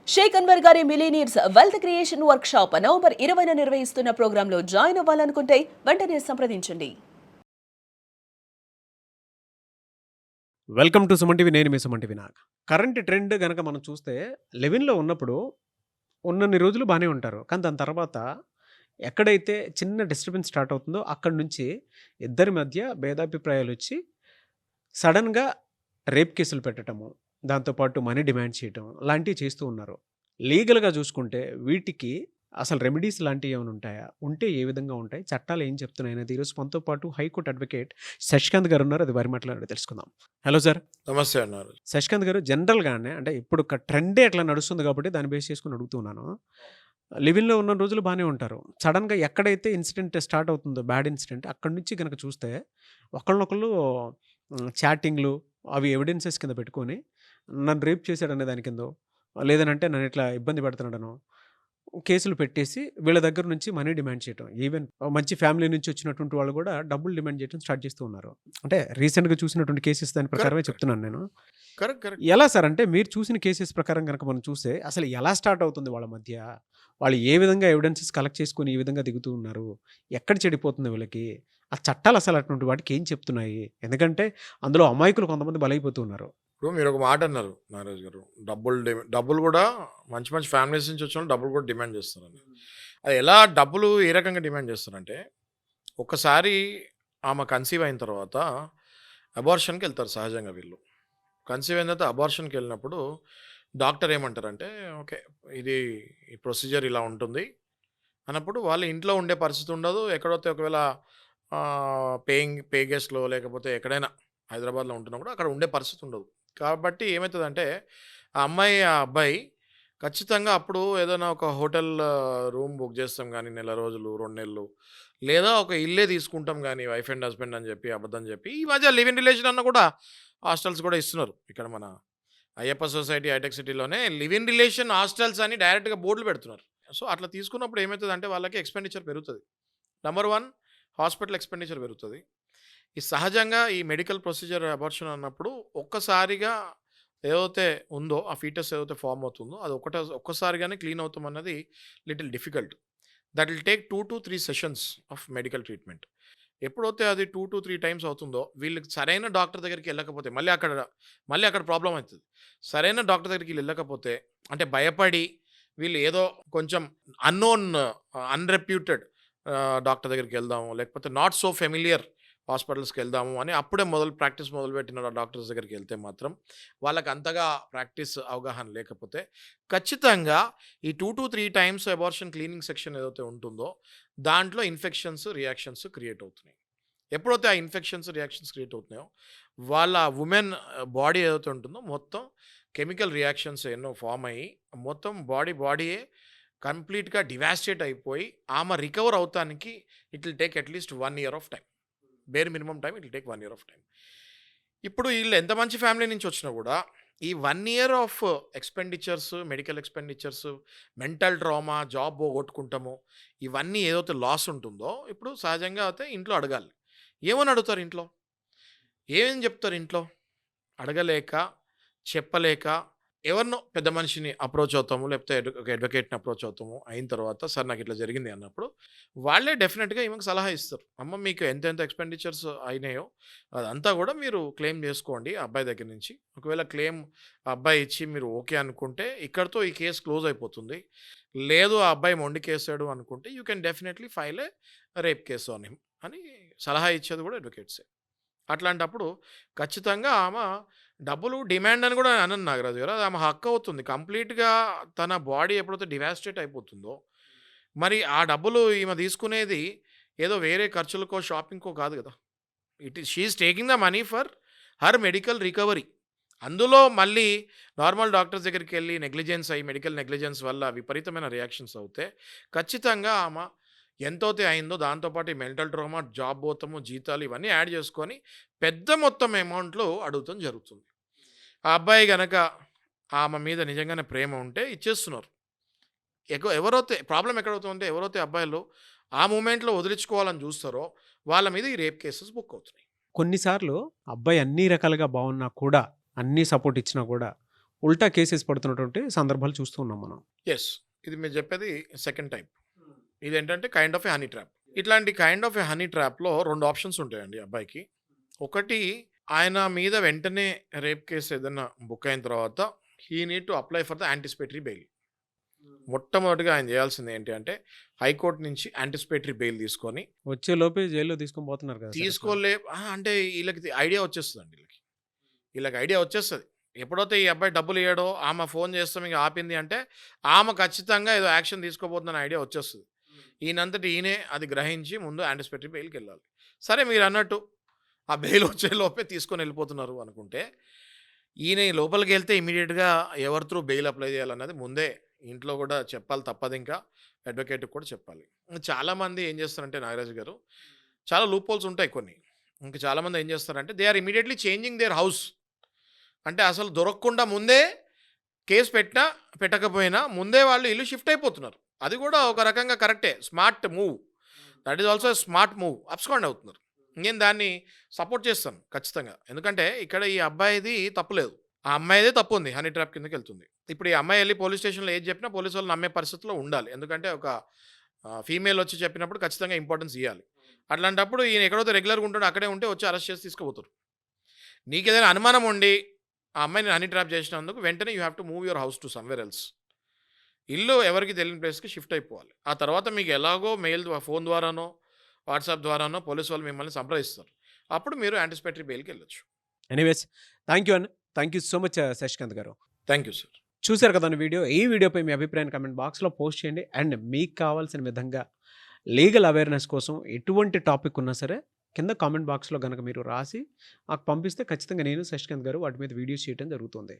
Sheikh Anwar garu millionaires wealth creation workshop November 20న నిర్వహిస్తున్న ప్రోగ్రాంలో జాయిన్ అవ్వాలనుకుంటే వెంటనే సంప్రదించండి. Welcome to Suman TV. నేను మీ సుమన్ టీవీ. నాకు కరెంట్ ట్రెండ్ గనక మనం చూస్తే లెవెన్లో ఉన్నప్పుడు ఉన్నన్ని రోజులు బాగానే ఉంటారు. కానీ దాని తర్వాత ఎక్కడైతే చిన్న డిస్టర్బెన్స్ స్టార్ట్ అవుతుందో అక్కడి నుంచి ఇద్దరి మధ్య భేదాభిప్రాయాలు వచ్చి సడన్గా రేప్ కేసులు పెట్టడము, దాంతోపాటు మనీ డిమాండ్ చేయటం లాంటివి చేస్తూ ఉన్నారు. లీగల్గా చూసుకుంటే వీటికి అసలు రెమెడీస్ లాంటివి ఏమైనా ఉంటాయా? ఉంటే ఏ విధంగా ఉంటాయి? చట్టాలు ఏం చెప్తున్నాయి అనేది ఈరోజు మనతో పాటు హైకోర్టు అడ్వకేట్ శశికాంత్ గారు ఉన్నారు. అది వారి మాట్లాడి తెలుసుకుందాం. Hello sir. నమస్తే అన్నారు. శశికాంత్ గారు, జనరల్గానే అంటే ఇప్పుడు ఒక ట్రెండే అట్లా నడుస్తుంది కాబట్టి దాన్ని బేస్ చేసుకుని అడుగుతున్నాను. లివిన్లో ఉన్న రోజులు బాగానే ఉంటారు. సడన్గా ఎక్కడైతే ఇన్సిడెంట్ స్టార్ట్ అవుతుందో బ్యాడ్ ఇన్సిడెంట్ అక్కడి నుంచి కనుక చూస్తే ఒకళ్ళనొకళ్ళు చాటింగ్లు అవి ఎవిడెన్సెస్ కింద పెట్టుకొని నన్ను రేప్ చేశాడనే దాని కిందో లేదనంటే నన్ను ఇట్లా ఇబ్బంది పెడుతున్నాడనో కేసులు పెట్టేసి వీళ్ళ దగ్గర నుంచి మనీ డిమాండ్ చేయటం. ఈవెన్ మంచి ఫ్యామిలీ నుంచి వచ్చినటువంటి వాళ్ళు కూడా డబ్బులు డిమాండ్ చేయడం స్టార్ట్ చేస్తూ ఉన్నారు. అంటే రీసెంట్గా చూసినటువంటి కేసెస్ దాని ప్రకారమే చెప్తున్నాను నేను. కరెక్ట్. ఎలా సార్ అంటే మీరు చూసిన కేసెస్ ప్రకారం కనుక మనం చూస్తే అసలు ఎలా స్టార్ట్ అవుతుంది వాళ్ళ మధ్య? వాళ్ళు ఏ విధంగా ఎవిడెన్సెస్ కలెక్ట్ చేసుకొని ఈ విధంగా దిగుతూ ఉన్నారు? ఎక్కడ చెడిపోతుంది వీళ్ళకి? ఆ చట్టాలు అసలు అటువంటి వాటికి ఏం చెప్తున్నాయి? ఎందుకంటే అందులో అమాయకులు కొంతమంది బలైపోతూ ఉన్నారు. ఇప్పుడు మీరు ఒక మాట అన్నారు నాగరాజు గారు, డబ్బులు కూడా మంచి మంచి ఫ్యామిలీస్ నుంచి వచ్చిన వాళ్ళు డబ్బులు కూడా డిమాండ్ చేస్తారని. అది ఎలా డబ్బులు ఏ రకంగా డిమాండ్ చేస్తారంటే, ఒకసారి ఆమె కన్సీవ్ అయిన తర్వాత అబార్షన్కి వెళ్తారు సహజంగా వీళ్ళు. కన్సీవ్ అయిన తర్వాత అబార్షన్కి వెళ్ళినప్పుడు డాక్టర్ ఏమంటారంటే, ఓకే ఇది ఈ ప్రొసీజర్ ఇలా ఉంటుంది అన్నప్పుడు వాళ్ళు ఇంట్లో ఉండే పరిస్థితి ఉండదు. ఎక్కడైతే ఒకవేళ పే గెస్ట్లో లేకపోతే ఎక్కడైనా హైదరాబాద్లో ఉంటున్నా కూడా అక్కడ ఉండే పరిస్థితి ఉండదు. కాబట్టి ఏమవుతుందంటే ఆ అమ్మాయి ఆ అబ్బాయి ఖచ్చితంగా అప్పుడు ఏదైనా ఒక హోటల్ రూమ్ బుక్ చేస్తాం కానీ నెల రోజులు 2 నెలలు, లేదా ఒక ఇల్లే తీసుకుంటాం కానీ వైఫ్ అండ్ హస్బెండ్ అని చెప్పి అబద్ధం చెప్పి ఈ మధ్య లివ్ ఇన్ రిలేషన్ అన్న కూడా హాస్టల్స్ కూడా ఇస్తున్నారు. ఇక్కడ మన అయ్యప్ప సొసైటీ హైటెక్ సిటీలోనే లివ్ ఇన్ రిలేషన్ హాస్టల్స్ అని డైరెక్ట్గా బోర్డులు పెడుతున్నారు. సో అట్లా తీసుకున్నప్పుడు ఏమవుతుందంటే వాళ్ళకి ఎక్స్పెండిచర్ పెరుగుతుంది. నెంబర్ 1 హాస్పిటల్ ఎక్స్పెండిచర్ పెరుగుతుంది. ఈ సహజంగా ఈ మెడికల్ ప్రొసీజర్ అబార్షన్ అన్నప్పుడు ఒక్కసారిగా ఏదైతే ఉందో ఆ ఫీటస్ ఏదైతే ఫామ్ అవుతుందో అది ఒక్కసారిగానే క్లీన్ అవుతాం అన్నది little difficult. That will take 2 to 3 sessions of medical treatment. ఎప్పుడైతే అది 2 to 3 టైమ్స్ అవుతుందో వీళ్ళకి సరైన డాక్టర్ దగ్గరికి వెళ్ళకపోతే మళ్ళీ అక్కడ ప్రాబ్లం అవుతుంది. సరైన డాక్టర్ దగ్గరికి వెళ్ళకపోతే అంటే భయపడి వీళ్ళు ఏదో కొంచెం అన్రెప్యూటెడ్ డాక్టర్ దగ్గరికి వెళ్దాము, లేకపోతే నాట్ సో ఫెమిలియర్ హాస్పిటల్స్కి వెళ్దాము అని అప్పుడే ప్రాక్టీస్ మొదలుపెట్టిన డాక్టర్స్ దగ్గరికి వెళ్తే మాత్రం వాళ్ళకి అంతగా ప్రాక్టీస్ అవగాహన లేకపోతే ఖచ్చితంగా ఈ 2 to 3 times abortion cleaning section ఏదైతే ఉంటుందో దాంట్లో ఇన్ఫెక్షన్స్ రియాక్షన్స్ క్రియేట్ అవుతున్నాయి. ఎప్పుడైతే ఆ ఇన్ఫెక్షన్స్ రియాక్షన్స్ క్రియేట్ అవుతున్నాయో వాళ్ళ ఉమెన్ బాడీ ఏదైతే ఉంటుందో మొత్తం కెమికల్ రియాక్షన్స్ ఎన్నో ఫామ్ అయ్యి మొత్తం బాడీయే కంప్లీట్గా డివాస్టేట్ అయిపోయి ఆమె రికవర్ అవుతానికి it will take at least 1 year of time. Bare minimum time it will take 1 year of time. ఇప్పుడు వీళ్ళు ఎంత మంచి ఫ్యామిలీ నుంచి వచ్చినా కూడా ఈ 1 year of expenditures, medical expenditures, mental trauma, job పోగొట్టుకుంటాము, ఇవన్నీ ఏదైతే లాస్ ఉంటుందో ఇప్పుడు సహజంగా అయితే ఇంట్లో అడగాలి. ఏమని అడుగుతారు ఇంట్లో? ఏమేం చెప్తారు ఇంట్లో? అడగలేక చెప్పలేక ఎవరినో పెద్ద మనిషిని అప్రోచ్ అవుతాము, లేకపోతే ఒక అడ్వకేట్ని అప్రోచ్ అవుతాము. అయిన తర్వాత సార్ నాకు ఇట్లా జరిగింది అన్నప్పుడు వాళ్ళే డెఫినెట్గా ఈమెకు సలహా ఇస్తారు. అమ్మ మీకు ఎంత ఎక్స్పెండిచర్స్ అయినాయో అదంతా కూడా మీరు క్లెయిమ్ చేసుకోండి ఆ అబ్బాయి దగ్గర నుంచి. ఒకవేళ క్లెయిమ్ ఆ అబ్బాయి ఇచ్చి మీరు ఓకే అనుకుంటే ఇక్కడతో ఈ కేసు క్లోజ్ అయిపోతుంది. లేదు ఆ అబ్బాయి మొండికేసాడు అనుకుంటే you can definitely file A rape case on him అని సలహా ఇచ్చేది కూడా అడ్వకేట్సే. అట్లాంటప్పుడు ఖచ్చితంగా ఆమె డబ్బులు డిమాండ్ అని కూడా అనను నాగరాజు గారు. అది ఆమె హక్కు అవుతుంది. కంప్లీట్‌గా తన బాడీ ఎప్పుడైతే డివాస్టేట్ అయిపోతుందో, మరి ఆ డబ్బులు ఈమె తీసుకునేది ఏదో వేరే ఖర్చులకో, షాపింగ్‌కో కాదు కదా! She is taking the money for her medical recovery. అందులో మళ్ళీ నార్మల్ డాక్టర్స్ దగ్గరికెళ్ళి మెడికల్ నెగ్లిజెన్స్ వల్ల విపరీతమైన రియాక్షన్స్ అవుతే ఖచ్చితంగా ఆమె ఎంతైతే అయిందో దాంతో పాటు ఈ మెంటల్ ట్రామా, జాబ్ పోతాము, జీతాలు ఇవన్నీ యాడ్ చేసుకొని పెద్ద మొత్తం అమౌంట్‌లో అడుగుతం జరుగుతుంది. ఆ అబ్బాయి గనక ఆమె మీద నిజంగానే ప్రేమ ఉంటే ఇచ్చేస్తున్నారు. ఎవరైతే ప్రాబ్లమ్ ఎక్కడవుతుందంటే ఎవరైతే అబ్బాయిలు ఆ మూమెంట్‌లో వదిలించుకోవాలని చూస్తారో వాళ్ళ మీద ఈ రేప్ కేసెస్ బుక్ అవుతున్నాయి. కొన్నిసార్లు అబ్బాయి అన్ని రకాలుగా బాగున్నా కూడా, అన్నీ సపోర్ట్ ఇచ్చినా కూడా ఉల్టా కేసెస్ పడుతున్నటువంటి సందర్భాలు చూస్తూ ఉన్నాం మనం. యెస్. ఇది మీరు చెప్పేది సెకండ్ టైప్. ఇదేంటంటే kind of A honey trap. ఇట్లాంటి కైండ్ ఆఫ్ ఏ హనీ ట్రాప్‌లో 2 ఆప్షన్స్ ఉంటాయండి అబ్బాయికి. ఒకటి, ఆయన మీద వెంటనే రేప్ కేస్ ఏదైనా బుక్ అయిన తర్వాత he need to apply for the anticipatory bail. మొట్టమొదటిగా ఆయన చేయాల్సింది ఏంటి అంటే హైకోర్టు నుంచి యాంటిసిపేటరీ బెయిల్ తీసుకొని వచ్చే లోపే జైల్లో తీసుకొని పోతున్నారు కదా సార్ ఇట్లా. అంటే వీళ్ళకి ఐడియా వచ్చేస్తుందండి. వీళ్ళకి ఐడియా వచ్చేస్తుంది. ఎప్పుడైతే ఈ అబ్బాయి డబ్బులు ఇయ్యాడో ఆమె ఫోన్ చేస్తాం ఇంకా ఆపింది అంటే ఆమె ఖచ్చితంగా ఏదో యాక్షన్ తీసుకోబోతుందని ఐడియా వచ్చేస్తుంది. ఈయనంతటి ఈయనే అది గ్రహించి ముందు యాంటిసిపేటరీ బెయిల్కి వెళ్ళాలి. సరే మీరు అన్నట్టు ఆ బెయిల్ వచ్చే లోపే తీసుకొని వెళ్ళిపోతున్నారు అనుకుంటే ఈయన ఈ లోపలికి వెళ్తే ఇమీడియట్గా ఎవరి త్రూ బెయిల్ అప్లై చేయాలన్నది ముందే ఇంట్లో కూడా చెప్పాలి, తప్పదు. ఇంకా అడ్వకేట్కి కూడా చెప్పాలి. చాలామంది ఏం చేస్తారంటే నాగరాజు గారు, చాలా లూప్ హోల్స్ ఉంటాయి కొన్ని. ఇంకా చాలామంది ఏం చేస్తారంటే they are immediately changing their house. అంటే అసలు దొరకకుండా ముందే కేసు పెట్టకపోయినా ముందే వాళ్ళు ఇల్లు షిఫ్ట్ అయిపోతున్నారు. అది కూడా ఒక రకంగా కరెక్టే, smart move. That is also smart move. Abscond అవుతున్నారు. నేను దాన్ని సపోర్ట్ చేస్తాను ఖచ్చితంగా. ఎందుకంటే ఇక్కడ ఈ అబ్బాయిది తప్పులేదు, ఆ అమ్మాయిదే తప్పు ఉంది, హనీ ట్రాప్ కిందకి వెళ్తుంది. ఇప్పుడు ఈ అమ్మాయి వెళ్ళి పోలీస్ స్టేషన్లో ఏది చెప్పినా పోలీసు వాళ్ళు నమ్మే పరిస్థితిలో ఉండాలి. ఎందుకంటే ఒక ఫీమేల్ వచ్చి చెప్పినప్పుడు ఖచ్చితంగా ఇంపార్టెన్స్ ఇవ్వాలి. అట్లాంటప్పుడు ఈయన ఎక్కడైతే రెగ్యులర్గా ఉంటాడో అక్కడే ఉంటే వచ్చి అరెస్ట్ చేసి తీసుకుపోతారు. నీకు ఏదైనా అనుమానం ఉండి ఆ అమ్మాయిని హనీ ట్రాప్ చేసినందుకు వెంటనే you have to move your house to somewhere else. ఇల్లు ఎవరికి తెలియని ప్లేస్కి షిఫ్ట్ అయిపోవాలి. ఆ తర్వాత మీకు ఎలాగో మెయిల్ ఫోన్ ద్వారానో వాట్సాప్ ద్వారానో పోలీసు వాళ్ళు మిమ్మల్ని సంప్రదిస్తారు. అప్పుడు మీరు యాంటిసిపేటరీ బెయిల్కి వెళ్ళొచ్చు. ఎనీవేస్ థ్యాంక్ యూ అన్న. Thank you so much Shashikant garu. Thank you sir. చూశారు కదా వీడియో. ఈ వీడియోపై మీ అభిప్రాయాన్ని కామెంట్ బాక్స్లో పోస్ట్ చేయండి. అండ్ మీకు కావాల్సిన విధంగా లీగల్ అవేర్నెస్ కోసం ఎటువంటి టాపిక్ ఉన్నా సరే కింద కామెంట్ బాక్స్లో కనుక మీరు రాసి మాకు పంపిస్తే ఖచ్చితంగా నేను శశికాంత్ గారు వాటి మీద వీడియోస్ చేయడం జరుగుతుంది.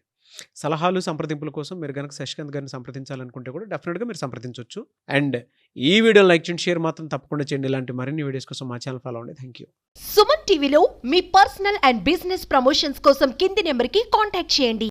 సలహాలు సంప్రదింపుల కోసం మీరు కనుక శశికాంత్ గారిని సంప్రదించాలనుకుంటే కూడా డెఫినెట్గా మీరు సంప్రదించవచ్చు. అండ్ ఈ వీడియో లైక్ చేయండి, షేర్ మాత్రం తప్పకుండా చేయండి. ఇలాంటి మరిన్ని వీడియోస్ కోసం మా ఛానల్ ఫాలో అవ్వండి. Thank you. సుమన్ టీవీలో మీ పర్సనల్ అండ్ బిజినెస్ ప్రమోషన్స్ కోసం కింది నెంబర్కి కాంటాక్ట్ చేయండి.